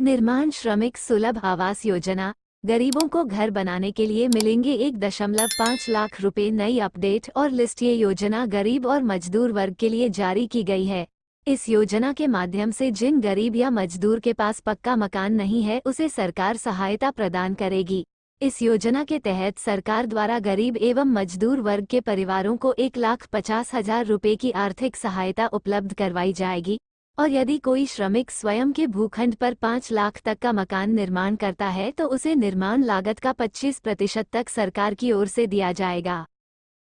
निर्माण श्रमिक सुलभ आवास योजना। गरीबों को घर बनाने के लिए मिलेंगे 1.5 लाख रुपए। नई अपडेट और लिस्ट। ये योजना गरीब और मजदूर वर्ग के लिए जारी की गई है। इस योजना के माध्यम से जिन गरीब या मजदूर के पास पक्का मकान नहीं है उसे सरकार सहायता प्रदान करेगी। इस योजना के तहत सरकार द्वारा गरीब एवं मजदूर वर्ग के परिवारों को 1,50,000 रुपए की आर्थिक सहायता उपलब्ध करवाई जाएगी। और यदि कोई श्रमिक स्वयं के भूखंड पर 5 लाख तक का मकान निर्माण करता है तो उसे निर्माण लागत का 25% तक सरकार की ओर से दिया जाएगा।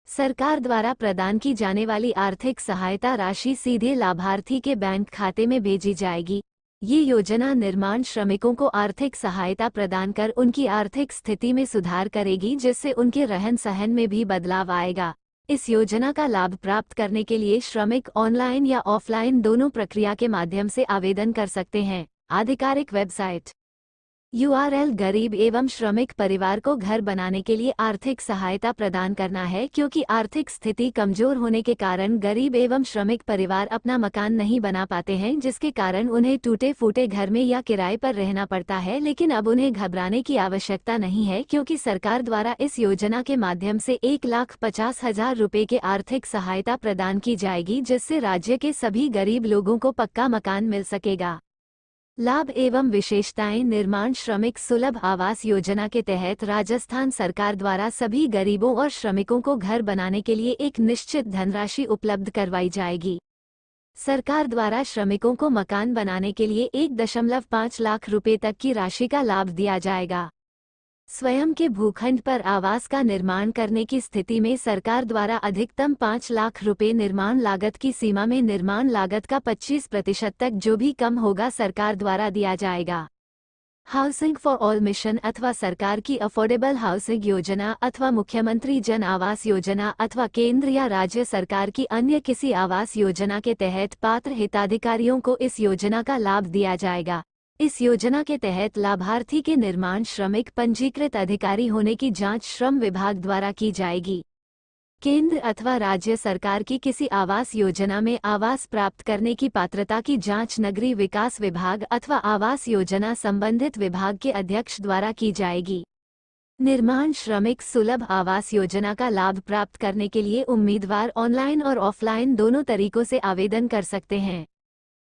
सरकार द्वारा प्रदान की जाने वाली आर्थिक सहायता राशि सीधे लाभार्थी के बैंक खाते में भेजी जाएगी। ये योजना निर्माण श्रमिकों को आर्थिक सहायता प्रदान कर उनकी आर्थिक स्थिति में सुधार करेगी, जिससे उनके रहन सहन में भी बदलाव आएगा। इस योजना का लाभ प्राप्त करने के लिए श्रमिक ऑनलाइन या ऑफलाइन दोनों प्रक्रिया के माध्यम से आवेदन कर सकते हैं। आधिकारिक वेबसाइट URL गरीब एवं श्रमिक परिवार को घर बनाने के लिए आर्थिक सहायता प्रदान करना है, क्योंकि आर्थिक स्थिति कमजोर होने के कारण गरीब एवं श्रमिक परिवार अपना मकान नहीं बना पाते हैं, जिसके कारण उन्हें टूटे फूटे घर में या किराए पर रहना पड़ता है। लेकिन अब उन्हें घबराने की आवश्यकता नहीं है, क्योंकि सरकार द्वारा इस योजना के माध्यम से 1,50,000 रुपए के आर्थिक सहायता प्रदान की जाएगी, जिससे राज्य के सभी गरीब लोगों को पक्का मकान मिल सकेगा। लाभ एवं विशेषताएं। निर्माण श्रमिक सुलभ आवास योजना के तहत राजस्थान सरकार द्वारा सभी गरीबों और श्रमिकों को घर बनाने के लिए एक निश्चित धनराशि उपलब्ध करवाई जाएगी। सरकार द्वारा श्रमिकों को मकान बनाने के लिए 1.5 लाख रुपए तक की राशि का लाभ दिया जाएगा। स्वयं के भूखंड पर आवास का निर्माण करने की स्थिति में सरकार द्वारा अधिकतम 5 लाख रुपए निर्माण लागत की सीमा में निर्माण लागत का 25% तक जो भी कम होगा सरकार द्वारा दिया जाएगा। हाउसिंग फॉर ऑल मिशन अथवा सरकार की अफोर्डेबल हाउसिंग योजना अथवा मुख्यमंत्री जन आवास योजना अथवा केंद्र या राज्य सरकार की अन्य किसी आवास योजना के तहत पात्र हिताधिकारियों को इस योजना का लाभ दिया जाएगा। इस योजना के तहत लाभार्थी के निर्माण श्रमिक पंजीकृत अधिकारी होने की जांच श्रम विभाग द्वारा की जाएगी। केंद्र अथवा राज्य सरकार की किसी आवास योजना में आवास प्राप्त करने की पात्रता की जांच नगरीय विकास विभाग अथवा आवास योजना संबंधित विभाग के अध्यक्ष द्वारा की जाएगी। निर्माण श्रमिक सुलभ आवास योजना का लाभ प्राप्त करने के लिए उम्मीदवार ऑनलाइन और ऑफलाइन दोनों तरीकों से आवेदन कर सकते हैं।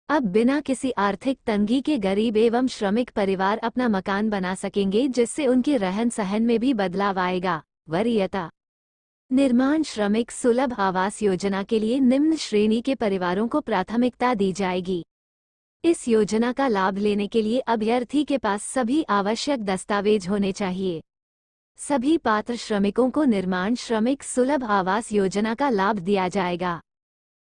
अब बिना किसी आर्थिक तंगी के गरीब एवं श्रमिक परिवार अपना मकान बना सकेंगे, जिससे उनके रहन सहन में भी बदलाव आएगा। वरीयता। निर्माण श्रमिक सुलभ आवास योजना के लिए निम्न श्रेणी के परिवारों को प्राथमिकता दी जाएगी। इस योजना का लाभ लेने के लिए अभ्यर्थी के पास सभी आवश्यक दस्तावेज होने चाहिए। सभी पात्र श्रमिकों को निर्माण श्रमिक सुलभ आवास योजना का लाभ दिया जाएगा।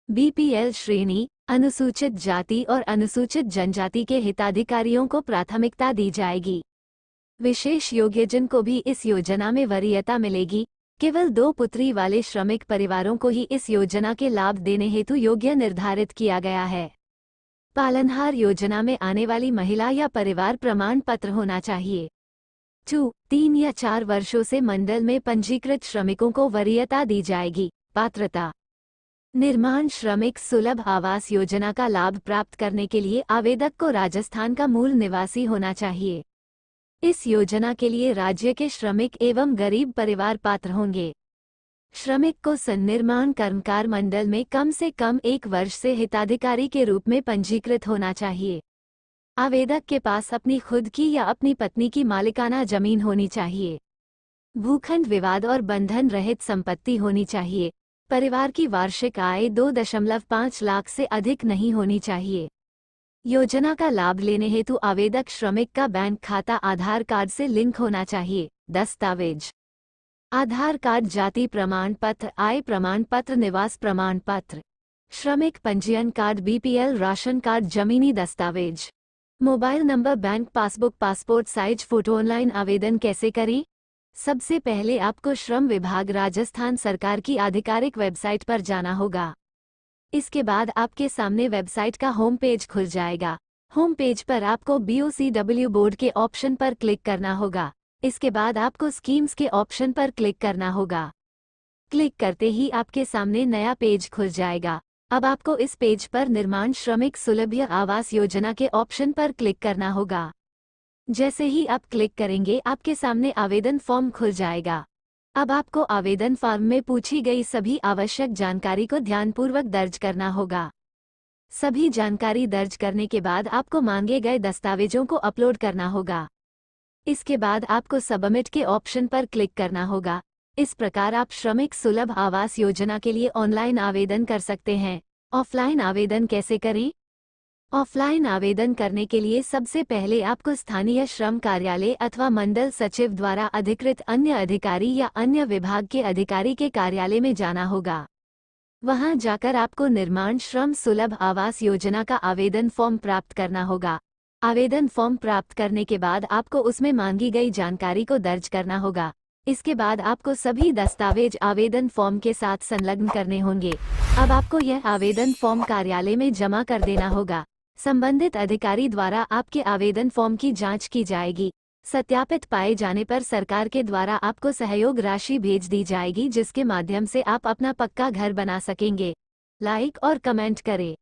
BPL श्रेणी, अनुसूचित जाति और अनुसूचित जनजाति के हिताधिकारियों को प्राथमिकता दी जाएगी। विशेष योग्यजन को भी इस योजना में वरीयता मिलेगी। केवल 2 पुत्री वाले श्रमिक परिवारों को ही इस योजना के लाभ देने हेतु योग्य निर्धारित किया गया है। पालनहार योजना में आने वाली महिला या परिवार प्रमाण पत्र होना चाहिए। 3 या 4 वर्षों से मंडल में पंजीकृत श्रमिकों को वरीयता दी जाएगी। पात्रता। निर्माण श्रमिक सुलभ आवास योजना का लाभ प्राप्त करने के लिए आवेदक को राजस्थान का मूल निवासी होना चाहिए। इस योजना के लिए राज्य के श्रमिक एवं गरीब परिवार पात्र होंगे। श्रमिक को सन्निर्माण कर्मकार मंडल में कम से कम 1 वर्ष से हिताधिकारी के रूप में पंजीकृत होना चाहिए। आवेदक के पास अपनी खुद की या अपनी पत्नी की मालिकाना जमीन होनी चाहिए। भूखंड विवाद और बंधन रहित संपत्ति होनी चाहिए। परिवार की वार्षिक आय 2.5 लाख से अधिक नहीं होनी चाहिए। योजना का लाभ लेने हेतु आवेदक श्रमिक का बैंक खाता आधार कार्ड से लिंक होना चाहिए। दस्तावेज। आधार कार्ड, जाति प्रमाण पत्र, आय प्रमाण पत्र, निवास प्रमाण पत्र, श्रमिक पंजीयन कार्ड, BPL राशन कार्ड, जमीनी दस्तावेज, mobile number, bank passbook, passport size photo. Online आवेदन कैसे करें? सबसे पहले आपको श्रम विभाग राजस्थान सरकार की आधिकारिक वेबसाइट पर जाना होगा। इसके बाद आपके सामने वेबसाइट का होम पेज खुल जाएगा। होम पेज पर आपको BOCW बोर्ड के ऑप्शन पर क्लिक करना होगा। इसके बाद आपको स्कीम्स के ऑप्शन पर क्लिक करना होगा। क्लिक करते ही आपके सामने नया पेज खुल जाएगा। अब आपको इस पेज पर निर्माण श्रमिक सुलभ आवास योजना के ऑप्शन पर क्लिक करना होगा। जैसे ही आप क्लिक करेंगे आपके सामने आवेदन फॉर्म खुल जाएगा। अब आपको आवेदन फॉर्म में पूछी गई सभी आवश्यक जानकारी को ध्यानपूर्वक दर्ज करना होगा। सभी जानकारी दर्ज करने के बाद आपको मांगे गए दस्तावेजों को अपलोड करना होगा। इसके बाद आपको सबमिट के ऑप्शन पर क्लिक करना होगा। इस प्रकार आप श्रमिक सुलभ आवास योजना के लिए ऑनलाइन आवेदन कर सकते हैं। ऑफलाइन आवेदन कैसे करें? ऑफलाइन आवेदन करने के लिए सबसे पहले आपको स्थानीय श्रम कार्यालय अथवा मंडल सचिव द्वारा अधिकृत अन्य अधिकारी या अन्य विभाग के अधिकारी के कार्यालय में जाना होगा। वहां जाकर आपको निर्माण श्रम सुलभ आवास योजना का आवेदन फॉर्म प्राप्त करना होगा। आवेदन फॉर्म प्राप्त करने के बाद आपको उसमें मांगी गई जानकारी को दर्ज करना होगा। इसके बाद आपको सभी दस्तावेज आवेदन फॉर्म के साथ संलग्न करने होंगे। अब आपको यह आवेदन फॉर्म कार्यालय में जमा कर देना होगा। संबंधित अधिकारी द्वारा आपके आवेदन फॉर्म की जांच की जाएगी। सत्यापित पाए जाने पर सरकार के द्वारा आपको सहयोग राशि भेज दी जाएगी, जिसके माध्यम से आप अपना पक्का घर बना सकेंगे। लाइक और कमेंट करें।